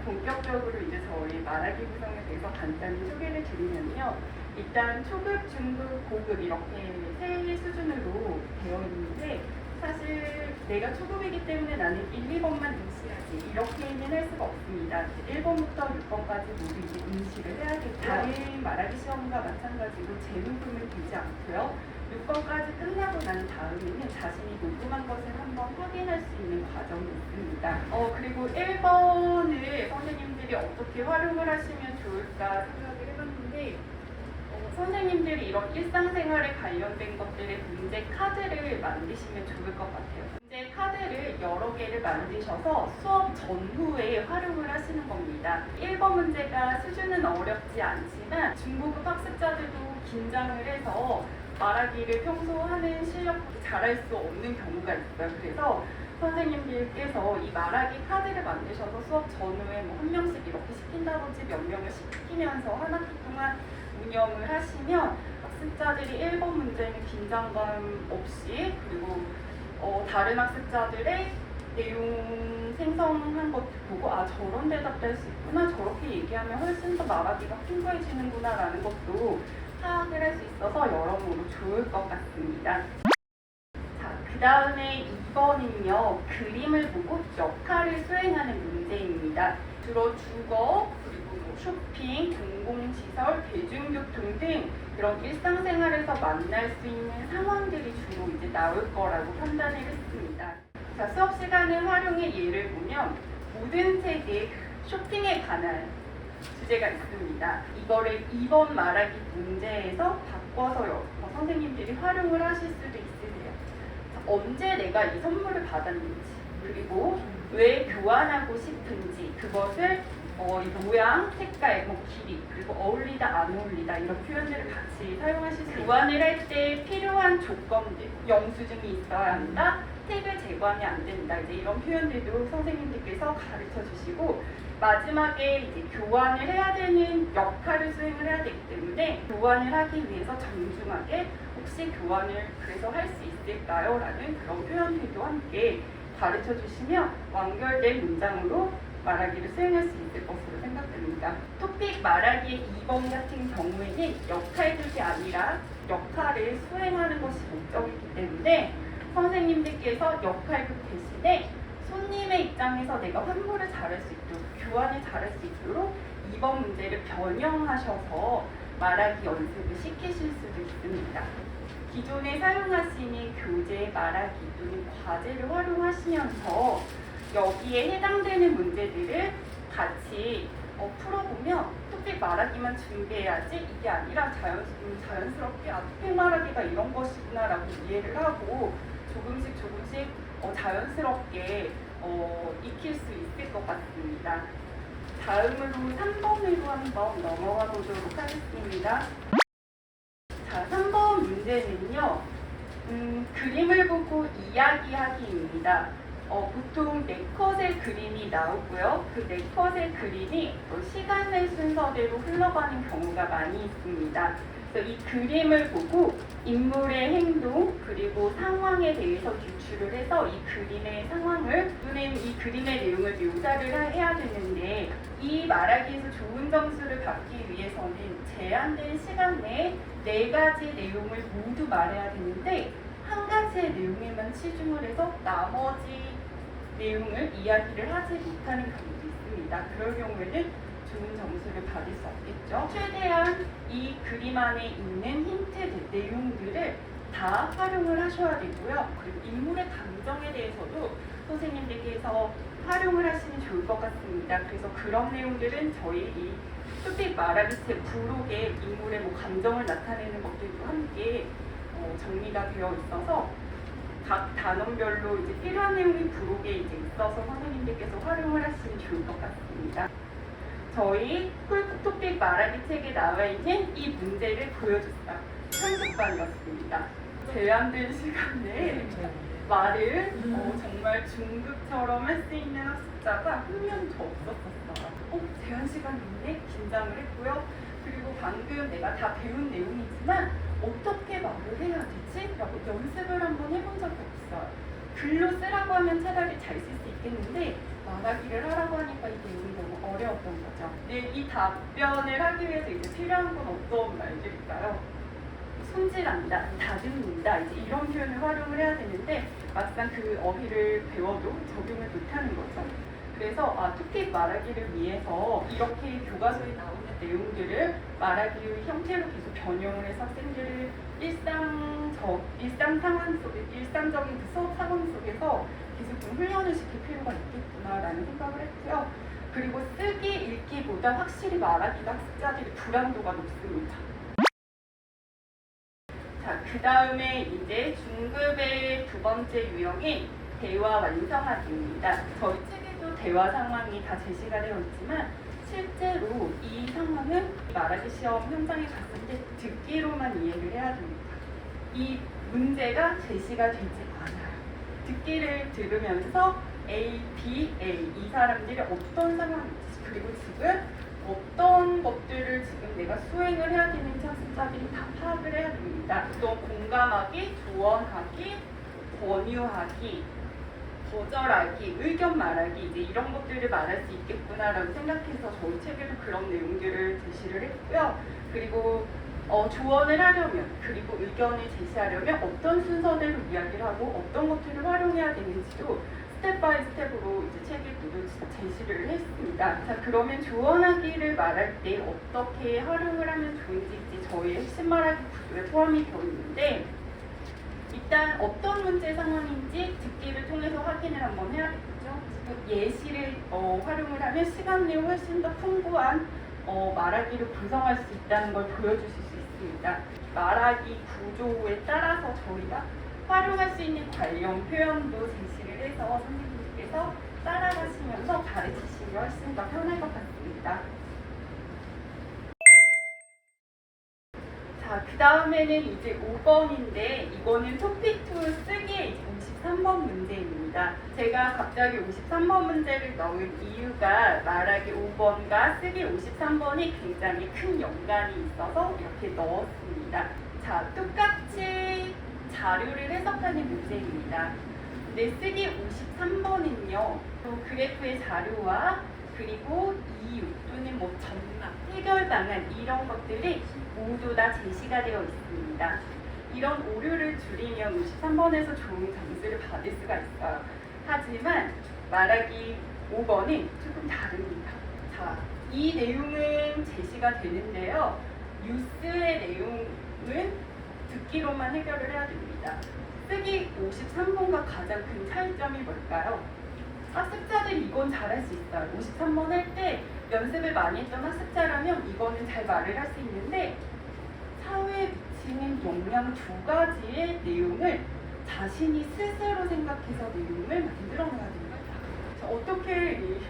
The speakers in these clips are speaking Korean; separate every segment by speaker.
Speaker 1: 본격적으로 이제 저희 말하기 구성에 대해서 간단히 소개를 드리면요. 일단 초급, 중급, 고급 이렇게 세 수준으로 되어 있는데 사실 내가 초급이기 때문에 나는 1, 2번만 응시하지 이렇게는 할 수가 없습니다. 1번부터 6번까지 모두 이제 응시를 해야겠고 다른 말하기 시험과 마찬가지로 재녹음은 되지 않고요. 6번까지 끝나고 난 다음에는 자신이 녹음한 것을 한번 확인할 수 있는 과정이 있습니다. 그리고 1번을 선생님들이 어떻게 활용을 하시면 좋을까 생각을 해봤는데 선생님들이 이런 일상생활에 관련된 것들의 문제 카드를 만드시면 좋을 것 같아요. 문제 카드를 여러 개를 만드셔서 수업 전후에 활용을 하시는 겁니다. 1번 문제가 수준은 어렵지 않지만 중고급 학습자들도 긴장을 해서 말하기를 평소 하는 실력보다 잘할 수 없는 경우가 있어요. 그래서 선생님들께서 이 말하기 카드를 만드셔서 수업 전후에 뭐 한 명씩 이렇게 시킨다든지 몇 명을 시키면서 한 학기 동안 운영을 하시면 학습자들이 1번 문제는 긴장감 없이 그리고 다른 학습자들의 내용 생성한 것도 보고 저런 대답도 할 수 있구나 저렇게 얘기하면 훨씬 더 말하기가 풍부해지는구나 라는 것도 파악을 할 수 있어서 여러모로 좋을 것 같습니다. 그 다음에 2번은요. 그림을 보고 역할을 수행하는 문제입니다. 주로 주거, 그리고 뭐 쇼핑, 공공시설, 대중교통 등 이런 일상생활에서 만날 수 있는 상황들이 주로 이제 나올 거라고 판단을 했습니다. 자, 수업 시간을 활용해 예를 보면 모든 책에 쇼핑에 관한 주제가 있습니다. 이거를 2번 말하기 문제에서 바꿔서 선생님들이 활용을 하실 수도 있으세요. 언제 내가 이 선물을 받았는지 그리고 왜 교환하고 싶은지 그것을 모양, 색깔, 길이 그리고 어울리다 안 어울리다 이런 표현들을 같이 사용하실 수 있어요. 교환을 할 때 필요한 조건들 영수증이 있어야 한다 택을 제거하면 안 된다 이제 이런 표현들도 선생님들께서 가르쳐 주시고 마지막에 이제 교환을 해야 되는 역할을 수행을 해야 되기 때문에 교환을 하기 위해서 정중하게 혹시 교환을 그래서 할 수 있을까요? 라는 그런 표현들도 함께 가르쳐 주시면 완결된 문장으로 말하기를 수행할 수 있을 것으로 생각됩니다. 토픽 말하기의 2번 같은 경우에는 역할극이 아니라 역할을 수행하는 것이 목적이기 때문에 선생님들께서 역할극 대신에 손님의 입장에서 내가 환불을 잘할 수 있도록 교환을 잘할 수 있도록 2번 문제를 변형하셔서 말하기 연습을 시키실 수도 있습니다. 기존에 사용하시는 교재, 말하기 또는 과제를 활용하시면서 여기에 해당되는 문제들을 같이 풀어보면 토픽 말하기만 준비해야지 이게 아니라 자연스럽게 토픽 말하기가 이런 것이구나 라고 이해를 하고 조금씩 자연스럽게 익힐 수 있을 것 같습니다. 다음으로 3번으로 한번 넘어가 보도록 하겠습니다. 자, 3번 문제는요. 그림을 보고 이야기하기입니다. 보통 4컷의 그림이 나오고요. 그 4컷의 그림이 시간의 순서대로 흘러가는 경우가 많이 있습니다. 그래서 이 그림을 보고 인물의 행동 그리고 상황에 대해서 유추를 해서 이 그림의 상황을 또는 이 그림의 내용을 묘사를 해야 되는데 이 말하기에서 좋은 점수를 받기 위해서는 제한된 시간 내에 4가지 내용을 모두 말해야 되는데 한 가지의 내용에만 치중을 해서 나머지 내용을 이야기를 하지 못하는 경우도 있습니다. 그럴 경우에는 좋은 점수를 받을 수 없겠죠. 최대한 이 그림 안에 있는 힌트 내용들을 다 활용을 하셔야 되고요. 그리고 인물의 감정에 대해서도 선생님들께서 활용을 하시면 좋을 것 같습니다. 그래서 그런 내용들은 저희 이 토픽 말하기 책 부록에 인물의 감정을 나타내는 것들도 함께 정리가 되어 있어서 각 단원별로 이제 필요한 내용이 부록에 이제 있어서 선생님들께서 활용을 하시면 좋을 것 같습니다. 저희 토픽 말하기 책에 나와 있는 이 문제를 보여줬다. 편집반이었습니다. 제한된 시간 내에 말을 정말 중급처럼 할 수 있는 학습자가 한 명도 없었어요. 제한 시간인데 긴장을 했고요. 그리고 방금 내가 다 배운 내용이지만 어떻게 말을 해야 되지? 라고 연습을 한번 해본 적이 없어요. 글로 쓰라고 하면 차라리 잘 쓸 수 있겠는데 말하기를 하라고 하니까 이 내용이 너무 어려웠던 거죠. 근데 이 답변을 하기 위해서 이제 필요한 건 어떤 말들일까요? 손질한다, 다듬는다, 이제 이런 표현을 활용을 해야 되는데 막상 그 어휘를 배워도 적용을 못하는 거죠. 그래서 토픽 말하기를 위해서 이렇게 교과서에 나오는 내용들을 말하기의 형태로 계속 변형을 해서 학생들을 일상 상황 속에, 일상적인 그 수업 상황 속에서 계속 좀 훈련을 시킬 필요가 있겠구나라는 생각을 했고요. 그리고 쓰기, 읽기보다 확실히 말하기가 학습자들의 불안도가 높습니다. 자, 그 다음에 이제 중급의 두 번째 유형이 대화 완성하기입니다. 저희 책에도 대화 상황이 다 제시가 되어 있지만 실제로 이 상황은 말하기 시험 현장에 갔을 때 듣기로만 이해를 해야 됩니다. 이 문제가 제시가 되지 않아요. 듣기를 들으면서 A, B, A 이 사람들이 어떤 상황인지 그리고 지금 어떤 것들을 지금 내가 수행을 해야 되는지 학습자들이 다 파악을 해야 됩니다. 또 공감하기, 조언하기, 권유하기, 거절하기, 의견 말하기 이제 이런 것들을 말할 수 있겠구나라고 생각해서 저희 책에도 그런 내용들을 제시를 했고요. 그리고 조언을 하려면 그리고 의견을 제시하려면 어떤 순서대로 이야기를 하고 어떤 것들을 활용해야 되는지도 스텝 바이 스텝으로 이제 책에 모두 제시를 했습니다. 자, 그러면 조언하기를 말할 때 어떻게 활용을 하면 좋은지 이제 저희의 핵심 말하기 구조에 포함이 되어 있는데 일단 어떤 문제 상황인지 듣기를 통해서 확인을 한번 해야겠죠. 예시를 활용을 하면 시간 내에 훨씬 더 풍부한 말하기를 구성할 수 있다는 걸 보여주실 수 있습니다. 말하기 구조에 따라서 저희가 활용할 수 있는 관련 표현도 제시를 해서 선생님께서 따라가시면서 가르치시기 훨씬 더 편할 것 같습니다. 자, 그 다음에는 이제 5번인데 이거는 토픽2 쓰기의 53번 문제입니다. 제가 갑자기 53번 문제를 넣은 이유가 말하기 5번과 쓰기 53번이 굉장히 큰 연관이 있어서 이렇게 넣었습니다. 자, 똑같이 자료를 해석하는 문제입니다. 근데 쓰기 53번은요. 또 그래프의 자료와 그리고 이유 또는 뭐 전망, 해결 방안 이런 것들이 모두 다 제시가 되어 있습니다. 이런 오류를 줄이면 53번에서 좋은 점수를 받을 수가 있어요. 하지만 말하기 5번은 조금 다릅니다. 자, 이 내용은 제시가 되는데요. 뉴스의 내용은 듣기로만 해결을 해야 됩니다. 쓰기 53번과 가장 큰 차이점이 뭘까요? 학습자들이 이건 잘할 수 있어요. 53번 할 때 연습을 많이 했던 학습자라면 이거는 잘 말을 할 수 있는데 사회에 미치는 영향 두 가지의 내용을 자신이 스스로 생각해서 내용을 만들어내야 됩니다. 자, 어떻게 이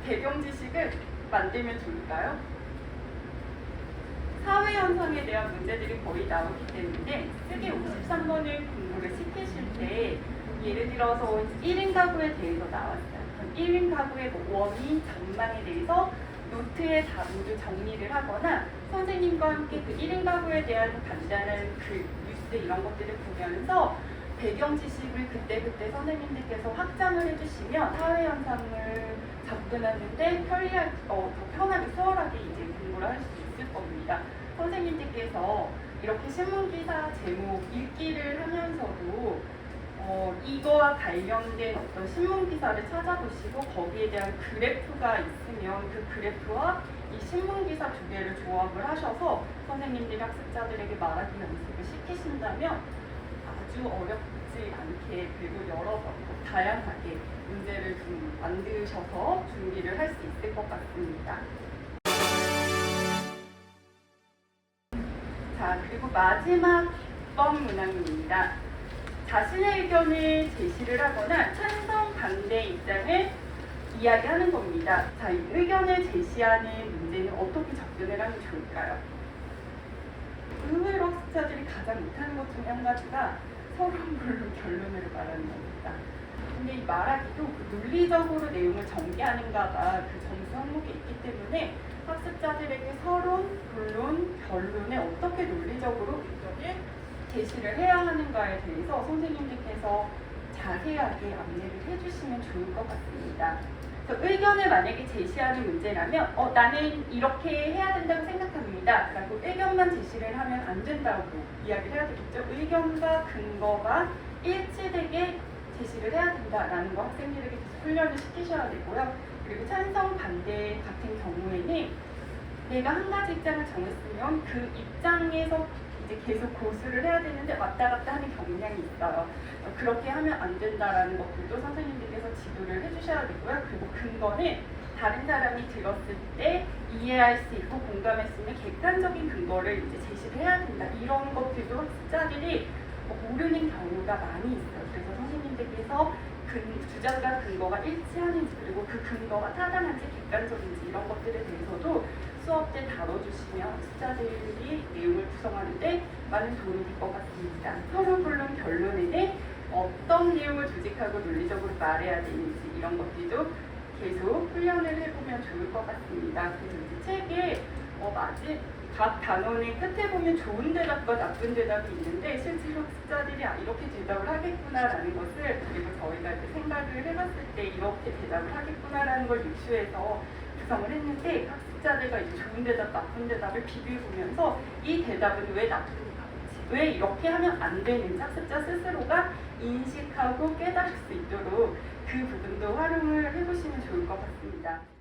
Speaker 1: 배경 지식을 만들면 좋을까요? 사회 현상에 대한 문제들이 거의 나오기 때문에 쓰기 53번을 공부를 시키실 때 예를 들어서 1인 가구에 대해서 나왔어요. 1인 가구의 원인, 전망에 대해서 노트에 다 모두 정리를 하거나 선생님과 함께 그 1인 가구에 대한 간단한 그 뉴스 이런 것들을 보면서 배경 지식을 그때그때 선생님들께서 확장을 해주시면 사회 현상을 접근하는데 더 편하게 수월하게 이제 공부를 할 수 있을 겁니다. 선생님들께서 이렇게 신문기사 제목 읽기를 하면서도 이거와 관련된 어떤 신문기사를 찾아보시고 거기에 대한 그래프가 있으면 그 그래프와 이 신문기사 두 개를 조합을 하셔서 선생님들이 학습자들에게 말하기 연습을 시키신다면 아주 어렵지 않게 그리고 여러 번 다양하게 문제를 좀 만드셔서 준비를 할 수 있을 것 같습니다. 자, 그리고 마지막 번 문항입니다. 자신의 의견을 제시를 하거나 찬성, 반대 입장을 이야기하는 겁니다. 자, 이 의견을 제시하는 문제는 어떻게 접근을 하면 좋을까요? 의외로 학습자들이 가장 못하는 것 중에 한 가지가 서론별로 결론을 말하는 겁니다. 근데 이 말하기도 그 논리적으로 내용을 전개하는가가 그 점수 항목에 있기 때문에 학습자들에게 서론, 본론, 결론에 어떻게 논리적으로 의견을 제시를 해야 하는가에 대해서 선생님들께서 자세하게 안내를 해주시면 좋을 것 같습니다. 그래서 의견을 만약에 제시하는 문제라면 나는 이렇게 해야 된다고 생각합니다. 라고 의견만 제시를 하면 안 된다고 이야기를 해야 되겠죠. 의견과 근거가 일치되게 제시를 해야 된다라는 거 학생들에게 계속 훈련을 시키셔야 되고요. 그리고 찬성, 반대 같은 경우에는 내가 한 가지 입장을 정했으면 그 입장에서 이제 계속 고수를 해야 되는데 왔다 갔다 하는 경향이 있어요. 그렇게 하면 안 된다라는 것들도 선생님들께서 지도를 해주셔야 되고요. 그리고 근거는 다른 사람이 들었을 때 이해할 수 있고 공감할 수 있는 객관적인 근거를 이제 제시를 해야 된다. 이런 것들도 학습자들이 모르는 경우가 많이 있어요. 그래서 선생님들께서 주장과 근거가 일치하는지 그리고 그 근거가 타당한지 객관적인지 이런 것들에 대해서도 수업 때 다뤄주시면 학습자들이 내용을 구성하는데 많은 도움이 될 것 같습니다. 서론본론 결론에는 어떤 내용을 조직하고 논리적으로 말해야 되는지 이런 것들도 계속 훈련을 해보면 좋을 것 같습니다. 그래서 이제 책에 각 단원의 끝에 보면 좋은 대답과 나쁜 대답이 있는데 실제로 학습자들이 이렇게 대답을 하겠구나라는 것을 그리고 저희가 이제 생각을 해봤을 때 이렇게 대답을 하겠구나라는 걸 유추해서 구성을 했는데 학습자들과 이제 좋은 대답, 나쁜 대답을 비교해보면서 이 대답은 왜 나쁜가, 왜 이렇게 하면 안 되는지 학습자 스스로가 인식하고 깨달을 수 있도록 그 부분도 활용을 해보시면 좋을 것 같습니다.